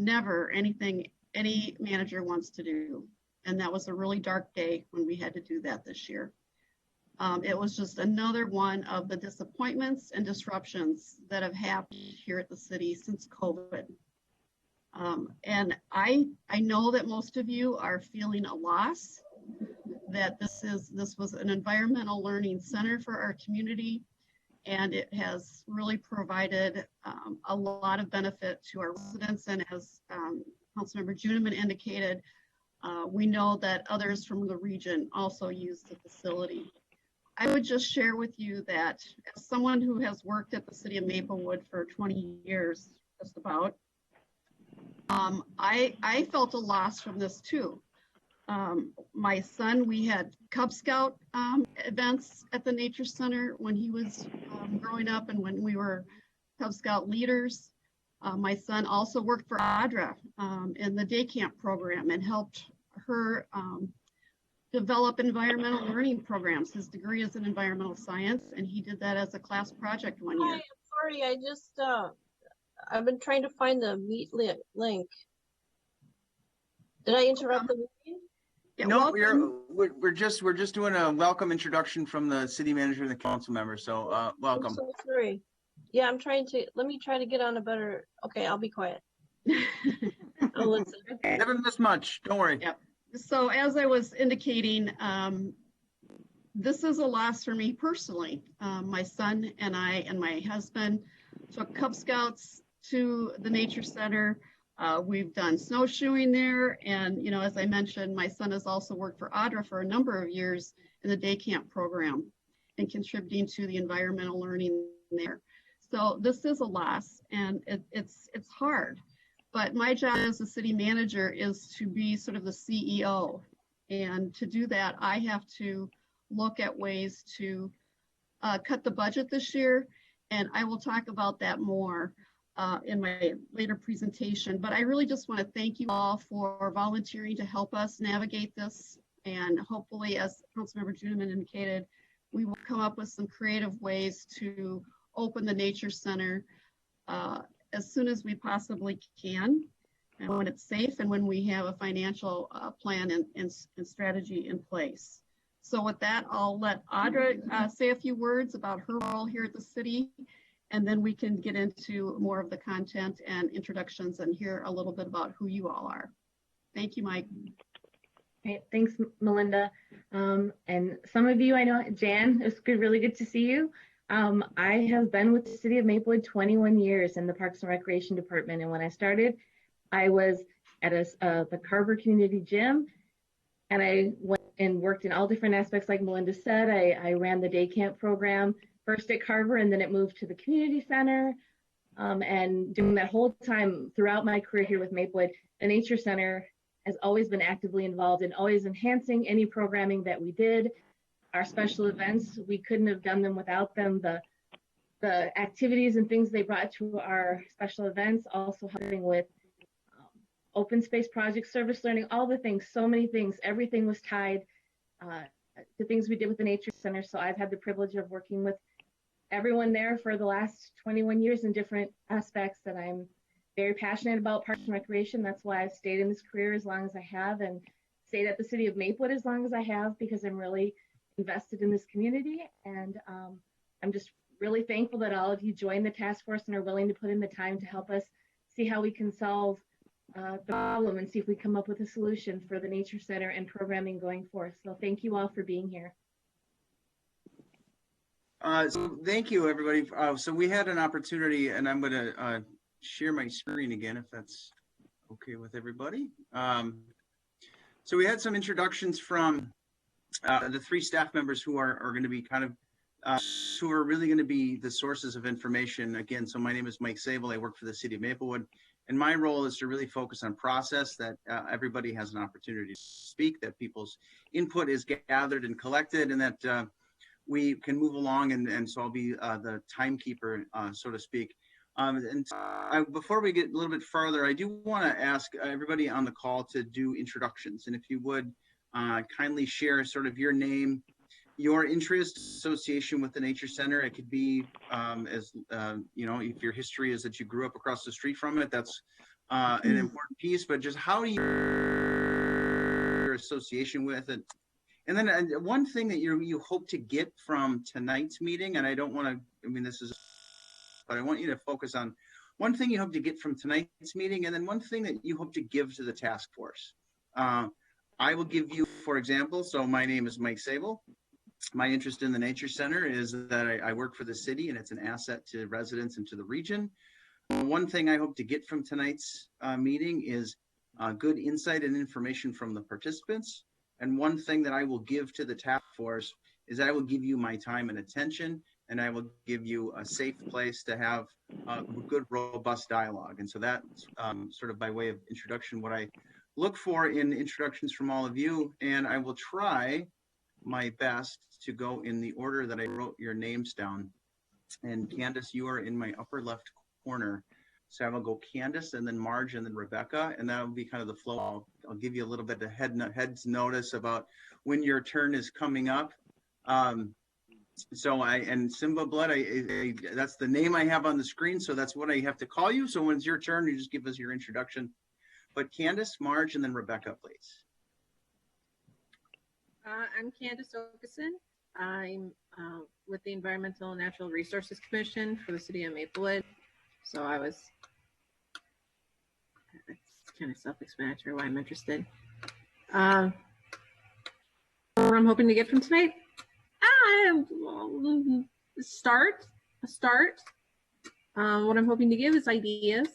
never anything any manager wants to do. And that was a really dark day when we had to do that this year. It was just another one of the disappointments and disruptions that have happened here at the city since COVID. And I know that most of you are feeling a loss, that this was an environmental learning center for our community, and it has really provided a lot of benefit to our residents. And as Councilmember Juniman indicated, we know that others from the region also use the facility. I would just share with you that as someone who has worked at the city of Maplewood for 20 years, just about, I felt a loss from this too. My son, we had Cub Scout events at the Nature Center when he was growing up and when we were Cub Scout leaders. My son also worked for Audra in the day camp program and helped her develop environmental learning programs. His degree is in environmental science, and he did that as a class project one year. Hi, I'm sorry, I just, I've been trying to find the meet link. Did I interrupt the meeting? Yeah, no, we're just doing a welcome introduction from the city manager and the council members. So welcome. I'm so sorry. Yeah, I'm trying to, let me try to get on a better, okay, I'll be quiet. I'll listen. Never miss much, don't worry. Yep. So as I was indicating, this is a loss for me personally. My son and I and my husband took Cub Scouts to the Nature Center. We've done snowshoeing there. And, you know, as I mentioned, my son has also worked for Audra for a number of years in the day camp program and contributing to the environmental learning there. So this is a loss, and it's hard. But my job as a city manager is to be sort of the CEO. And to do that, I have to look at ways to cut the budget this year. And I will talk about that more in my later presentation. But I really just want to thank you all for volunteering to help us navigate this. And hopefully, as Councilmember Juniman indicated, we will come up with some creative ways to open the Nature Center as soon as we possibly can, and when it's safe and when we have a financial plan and strategy in place. So with that, I'll let Audra say a few words about her role here at the city, and then we can get into more of the content and introductions and hear a little bit about who you all are. Thank you, Mike. Great. Thanks, Melinda. And some of you I know, Jan, it's really good to see you. I have been with the city of Maplewood 21 years in the Parks and Recreation Department. And when I started, I was at the Carver Community Gym, and I went and worked in all different aspects. Like Melinda said, I ran the day camp program first at Carver, and then it moved to the community center. And during that whole time throughout my career here with Maplewood, the Nature Center has always been actively involved in always enhancing any programming that we did. Our special events, we couldn't have done them without them. The activities and things they brought to our special events, also helping with open space projects, service learning, all the things, so many things. Everything was tied to things we did with the Nature Center. So I've had the privilege of working with everyone there for the last 21 years in different aspects, and I'm very passionate about Parks and Recreation. That's why I've stayed in this career as long as I have, and stayed at the city of Maplewood as long as I have, because I'm really invested in this community. And I'm just really thankful that all of you joined the task force and are willing to put in the time to help us see how we can solve the problem and see if we come up with a solution for the Nature Center and programming going forth. So thank you all for being here. So thank you, everybody. So we had an opportunity, and I'm going to share my screen again, if that's okay with everybody. So we had some introductions from the three staff members who are going to be kind of who are really going to be the sources of information. Again, so my name is Mike Sable. I work for the city of Maplewood, and my role is to really focus on process, that everybody has an opportunity to speak, that people's input is gathered and collected, and that we can move along. And so I'll be the timekeeper, so to speak. Before we get a little bit farther, I do want to ask everybody on the call to do introductions. And if you would kindly share sort of your name, your interest, association with the Nature Center. It could be as, you know, if your history is that you grew up across the street from it, that's an important piece, but just how do you your association with it? And then one thing that you hope to get from tonight's meeting, and I don't want to, I mean, this is, but I want you to focus on one thing you hope to get from tonight's meeting, and then one thing that you hope to give to the task force. I will give you, for example, so my name is Mike Sable. My interest in the Nature Center is that I work for the city and it's an asset to residents and to the region. One thing I hope to get from tonight's meeting is good insight and information from the participants. And one thing that I will give to the task force is I will give you my time and attention, and I will give you a safe place to have a good, robust dialogue. And so that's sort of by way of introduction, what I look for in introductions from all of you. And I will try my best to go in the order that I wrote your names down. And Candace, you are in my upper left corner. So I will go Candace and then Marge and then Rebecca, and that will be kind of the flow. I'll give you a little bit of head's notice about when your turn is coming up. So and Simba Blood, that's the name I have on the screen, so that's what I have to call you. So when it's your turn, you just give us your introduction. But Candace, Marge, and then Rebecca, please. I'm Candace Okeson. I'm with the Environmental and Natural Resources Commission for the city of Maplewood. So it's kind of self-explanatory why I'm interested. What I'm hoping to get from tonight? A start. What I'm hoping to give is ideas